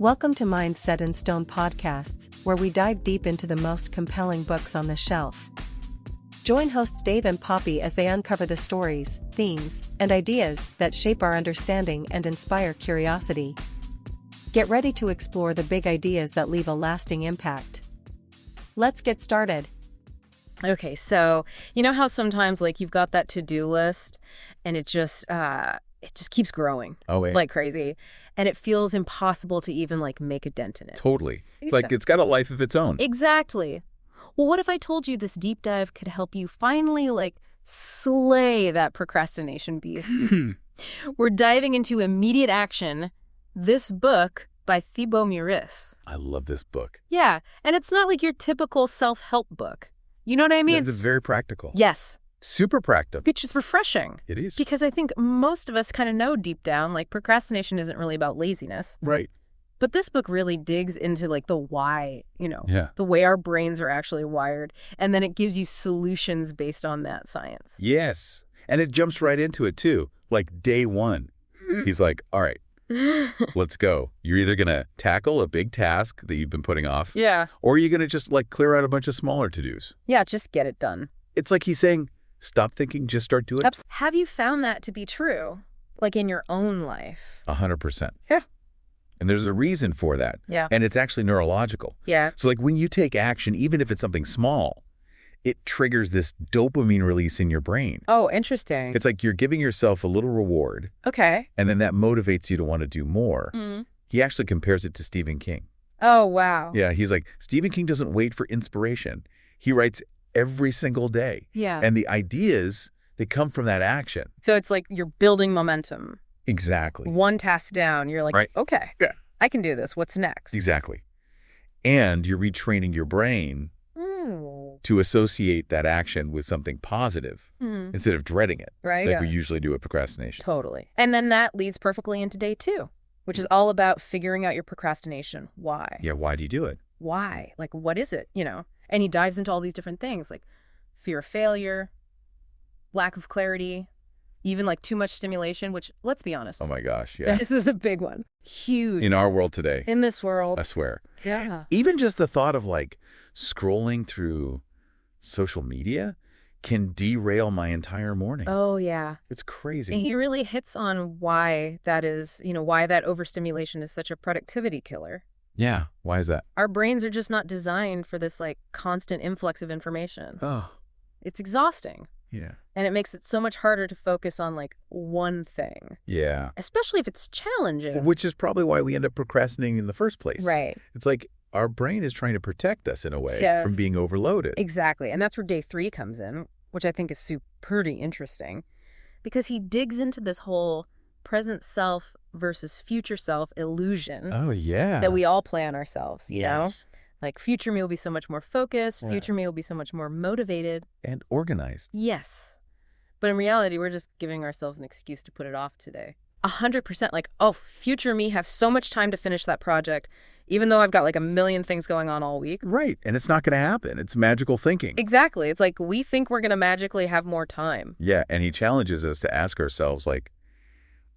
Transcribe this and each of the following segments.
Welcome to Mind Set in Stone podcasts, where we dive deep into the most compelling books on the shelf. Join hosts Dave and Poppy as they uncover the stories, themes, and ideas that shape our understanding and inspire curiosity. Get ready to explore the big ideas that leave a lasting impact. Let's get started. Okay, so you know how sometimes like you've got that to-do list and it just keeps growing like crazy, and it feels impossible to even like make a dent in it. Totally. It's like it's got a life of its own. Exactly. Well, what if I told you this deep dive could help you finally like slay that procrastination beast? We're diving into immediate action. This book by Thibaut Meurisse. I love this book. Yeah, and it's not like your typical self-help book. You know what I mean? It's very practical. Yes. Super practical. Which is refreshing. It is. Because I think most of us kind of know deep down, like procrastination isn't really about laziness. Right. But this book really digs into like the why, Yeah. the way our brains are actually wired. And then it gives you solutions based on that science. Yes. And it jumps right into it too. Like day one. He's like, all right, let's go. You're either going to tackle a big task that you've been putting off. Yeah. Or you're going to just like clear out a bunch of smaller to-dos. Yeah, just get it done. It's like he's saying, stop thinking, just start doing it. Have you found that to be true? Like in your own life? 100%. Yeah. And there's a reason for that. Yeah. And it's actually neurological. Yeah. So like when you take action, even if it's something small, it triggers this dopamine release in your brain. Oh, interesting. It's like you're giving yourself a little reward. Okay. And then that motivates you to want to do more. Mm. He actually compares it to Stephen King. Oh, wow. Yeah, he's like, Stephen King doesn't wait for inspiration. He writes every single day. Yeah. And the ideas, they come from that action. So it's like you're building momentum. Exactly. One task down, you're like, Right. okay, Yeah. I can do this. What's next? Exactly. And you're retraining your brain to associate that action with something positive instead of dreading it, Right. like we usually do with procrastination. Totally. And then that leads perfectly into day 2, which is all about figuring out your procrastination. Why? Yeah, why do you do it? Why? Like, what is it? And he dives into all these different things like fear of failure, lack of clarity, even like too much stimulation, which, let's be honest. Oh my gosh, yeah. This is a big one. Huge. In our world today. In this world. I swear. Yeah. Even just the thought of like scrolling through social media can derail my entire morning. Oh, yeah. It's crazy. And he really hits on why that is, why that overstimulation is such a productivity killer. Yeah. Why is that? Our brains are just not designed for this like constant influx of information. Oh. It's exhausting. Yeah. And it makes it so much harder to focus on like one thing. Yeah. Especially if it's challenging. Which is probably why we end up procrastinating in the first place. Right. It's like our brain is trying to protect us in a way from being overloaded. Exactly. And that's where day 3 comes in, which I think is pretty interesting, because he digs into this whole present self versus future self illusion. Oh, yeah. That we all play on ourselves, you know? Yes. Like future me will be so much more focused. Future me will be so much more motivated. And organized. Yes. But in reality, we're just giving ourselves an excuse to put it off today. 100% like, oh, future me have so much time to finish that project, even though I've got like a million things going on all week. Right. And it's not going to happen. It's magical thinking. Exactly. It's like we think we're going to magically have more time. Yeah. And he challenges us to ask ourselves, like,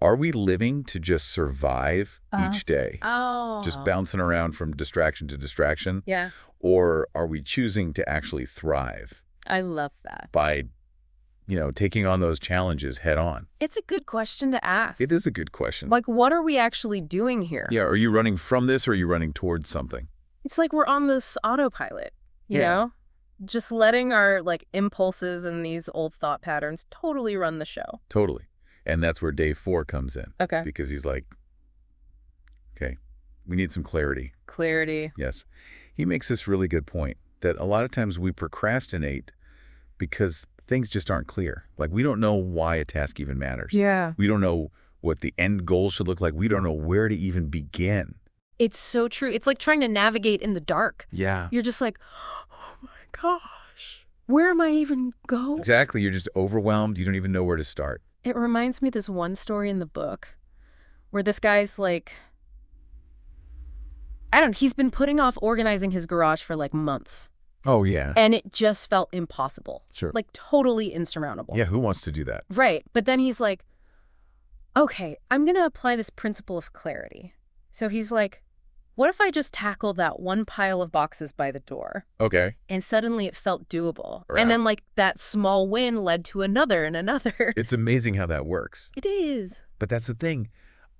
are we living to just survive each day? Oh. Just bouncing around from distraction to distraction? Yeah. Or are we choosing to actually thrive I love that. by, taking on those challenges head on? It's a good question to ask. It is a good question. Like, what are we actually doing here? Yeah. Are you running from this or are you running towards something? It's like we're on this autopilot, you know? Just letting our like impulses and these old thought patterns totally run the show. Totally. And that's where day 4 comes in. Okay. Because he's like, okay, we need some clarity. Clarity. Yes. He makes this really good point that a lot of times we procrastinate because things just aren't clear. Like we don't know why a task even matters. Yeah. We don't know what the end goal should look like. We don't know where to even begin. It's so true. It's like trying to navigate in the dark. Yeah. You're just like, oh my gosh, where am I even going? Exactly. You're just overwhelmed. You don't even know where to start. It reminds me of this one story in the book where this guy's like, he's been putting off organizing his garage for like months. Oh, yeah. And it just felt impossible. Sure. Like totally insurmountable. Yeah, who wants to do that? Right. But then he's like, okay, I'm going to apply this principle of clarity. So he's like, What if I just tackled that one pile of boxes by the door? Okay. And suddenly it felt doable. Right. And then like that small win led to another and another. It's amazing how that works. It is. But that's the thing.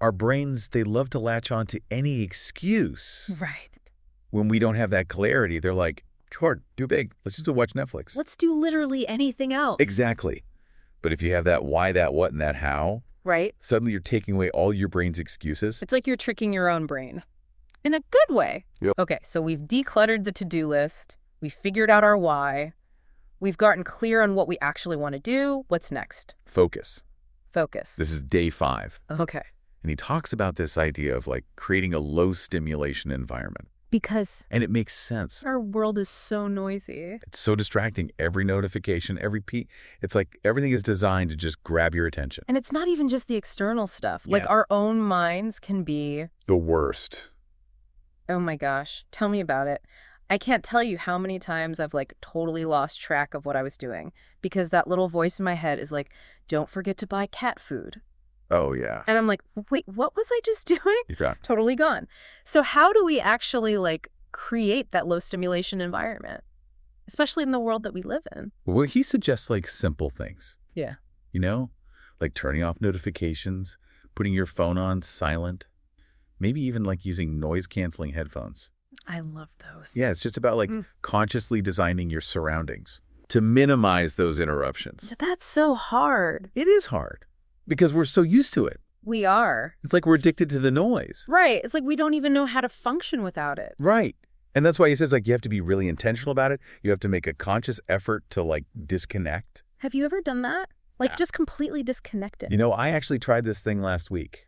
Our brains, they love to latch on to any excuse. Right. When we don't have that clarity, they're like, sure, do big. Let's just go watch Netflix. Let's do literally anything else. Exactly. But if you have that why, that what, and that how, Right. suddenly you're taking away all your brain's excuses. It's like you're tricking your own brain. In a good way. Yep. Okay, so we've decluttered the to-do list. We've figured out our why. We've gotten clear on what we actually want to do. What's next? Focus. Focus. This is day 5. Okay. And he talks about this idea of like creating a low stimulation environment. Because And it makes sense. our world is so noisy. It's so distracting. Every notification, it's like everything is designed to just grab your attention. And it's not even just the external stuff. Like Yeah. our own minds can be, The worst. oh my gosh, tell me about it. I can't tell you how many times I've like totally lost track of what I was doing because that little voice in my head is like, don't forget to buy cat food. Oh, yeah. And I'm like, wait, what was I just doing? Yeah. Totally gone. So how do we actually like create that low stimulation environment, especially in the world that we live in? Well, he suggests like simple things, Yeah. you know, like turning off notifications, putting your phone on silent, maybe even like using noise-canceling headphones. I love those. Yeah, it's just about like consciously designing your surroundings to minimize those interruptions. That's so hard. It is hard because we're so used to it. We are. It's like we're addicted to the noise. Right. It's like we don't even know how to function without it. Right. And that's why he says like you have to be really intentional about it. You have to make a conscious effort to like disconnect. Have you ever done that? Like Yeah. just completely disconnected? You know, I actually tried this thing last week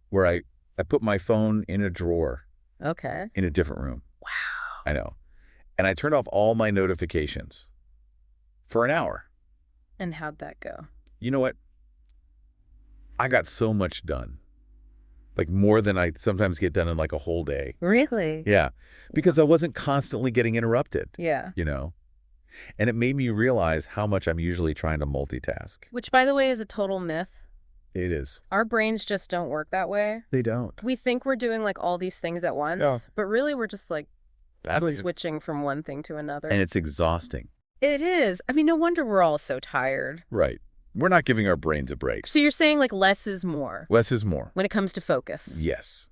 where I put my phone in a drawer Okay. in a different room. Wow. I know. And I turned off all my notifications for an hour. And how'd that go? You know what? I got so much done. Like more than I sometimes get done in like a whole day. Really? Yeah. Because I wasn't constantly getting interrupted, Yeah. you know? And it made me realize how much I'm usually trying to multitask. Which, by the way, is a total myth. It is. Our brains just don't work that way. They don't. We think we're doing like all these things at once, Yeah. but really we're just like Badly. switching from one thing to another. And it's exhausting. It is. I mean, no wonder we're all so tired. Right. We're not giving our brains a break. So you're saying like less is more Less is more. when it comes to focus. Yes.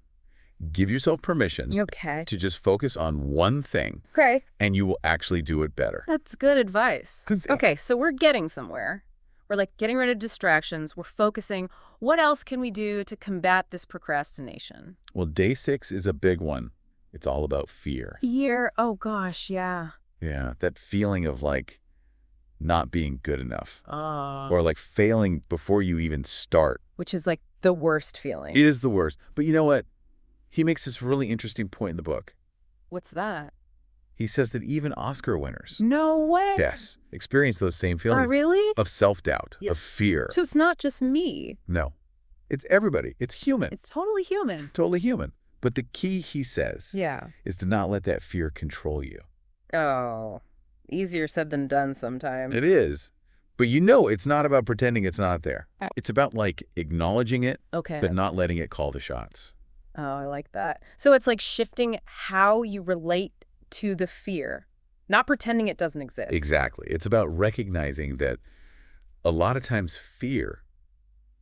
Give yourself permission Okay. to just focus on one thing, Okay. and you will actually do it better. That's good advice. Yeah. Okay, so we're getting somewhere. We're like getting rid of distractions. We're focusing. What else can we do to combat this procrastination? Well, day 6 is a big one. It's all about fear. Fear. Oh gosh, yeah. Yeah, that feeling of like not being good enough Oh. or like failing before you even start. Which is like the worst feeling. It is the worst. But you know what? He makes this really interesting point in the book. What's that? He says that even Oscar winners, No way. yes, experience those same Oh, feelings really? of self-doubt, Yeah. of fear. So it's not just me. No, it's everybody. It's human. It's totally human. Totally human. But the key, he says, Yeah. is to not let that fear control you. Oh, easier said than done sometimes. It is. But you know it's not about pretending it's not there. Uh, It's about like acknowledging it, Okay. but not letting it call the shots. Oh, I like that. So it's like shifting how you relate to the fear, not pretending it doesn't exist. Exactly. It's about recognizing that a lot of times fear,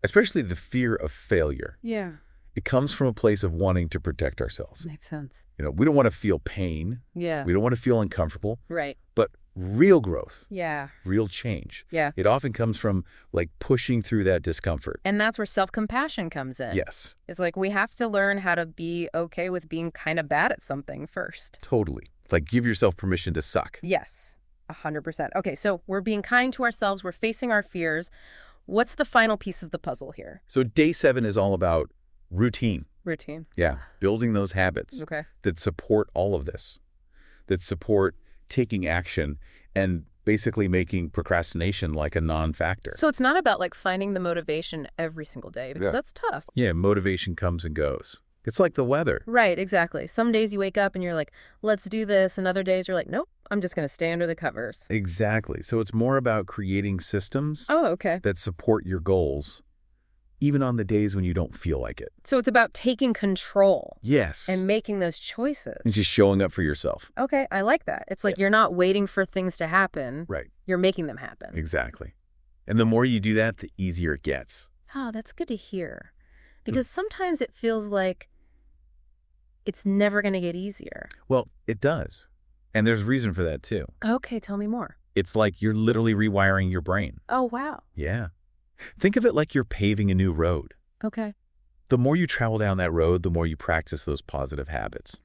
especially the fear of failure, Yeah. it comes from a place of wanting to protect ourselves. Makes sense. You know, we don't want to feel pain. Yeah. We don't want to feel uncomfortable. Right. But real growth, Yeah. real change, Yeah. it often comes from like pushing through that discomfort. And that's where self-compassion comes in. Yes, It's like we have to learn how to be okay with being kind of bad at something first. totally. Like give yourself permission to suck. Yes, 100%. Okay, so we're being kind to ourselves. We're facing our fears. What's the final piece of the puzzle here? So day 7 is all about routine. Routine. Yeah, building those habits Okay. that support all of this, that support taking action and basically making procrastination like a non-factor. So it's not about like finding the motivation every single day because Yeah. that's tough. Yeah, motivation comes and goes. It's like the weather. Right, exactly. Some days you wake up and you're like, let's do this. And other days you're like, nope, I'm just going to stay under the covers. Exactly. So it's more about creating systems Oh, okay. that support your goals even on the days when you don't feel like it. So it's about taking control. Yes. And making those choices. And just showing up for yourself. Okay, I like that. It's like you're not waiting for things to happen. Right. You're making them happen. Exactly. And the more you do that, the easier it gets. Oh, that's good to hear. Because sometimes it feels like it's never going to get easier. Well, it does. And there's reason for that, too. Okay, tell me more. It's like you're literally rewiring your brain. Oh, wow. Yeah. Think of it like you're paving a new road. Okay. The more you travel down that road, the more you practice those positive habits,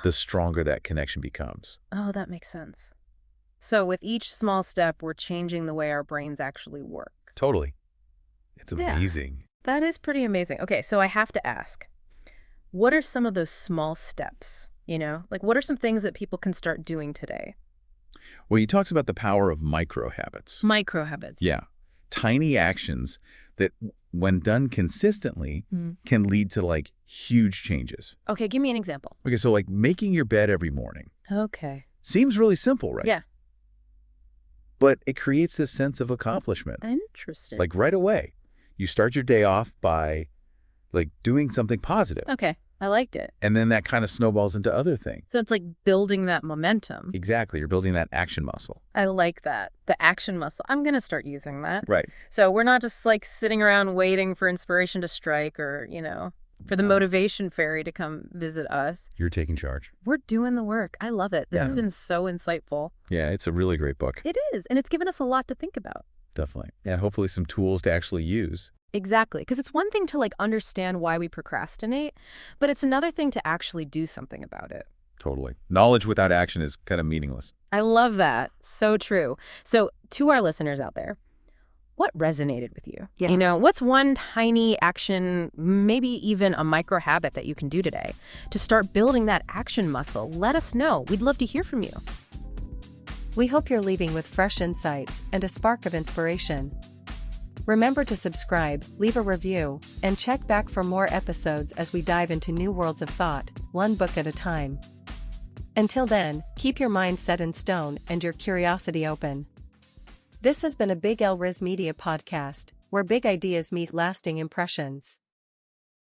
the stronger that connection becomes. Oh, that makes sense. So with each small step, we're changing the way our brains actually work. Totally. It's Yeah. amazing. That is pretty amazing. Okay, so I have to ask, what are some of those small steps? Like what are some things that people can start doing today? Well, he talks about the power of micro habits. Micro habits. Yeah. Tiny actions that, when done consistently, can lead to like huge changes. Okay, give me an example. Okay, so like making your bed every morning. Okay. Seems really simple, right? Yeah. But it creates this sense of accomplishment. Interesting. Like right away. You start your day off by like doing something positive. Okay, I liked it. And then that kind of snowballs into other things. So it's like building that momentum. Exactly. You're building that action muscle. I like that. The action muscle. I'm going to start using that. Right. So we're not just like sitting around waiting for inspiration to strike or, for the motivation fairy to come visit us. You're taking charge. We're doing the work. I love it. This has been so insightful. Yeah, it's a really great book. It is. And it's given us a lot to think about. Definitely. And hopefully some tools to actually use. Exactly. Because it's one thing to like understand why we procrastinate, but it's another thing to actually do something about it. Totally. Knowledge without action is kind of meaningless. I love that. So true. So to our listeners out there, what resonated with you? Yeah. What's one tiny action, maybe even a micro habit that you can do today to start building that action muscle? Let us know. We'd love to hear from you. We hope you're leaving with fresh insights and a spark of inspiration. Remember to subscribe, leave a review, and check back for more episodes as we dive into new worlds of thought, one book at a time. Until then, keep your mind set in stone and your curiosity open. This has been a Big L Riz Media podcast, where big ideas meet lasting impressions.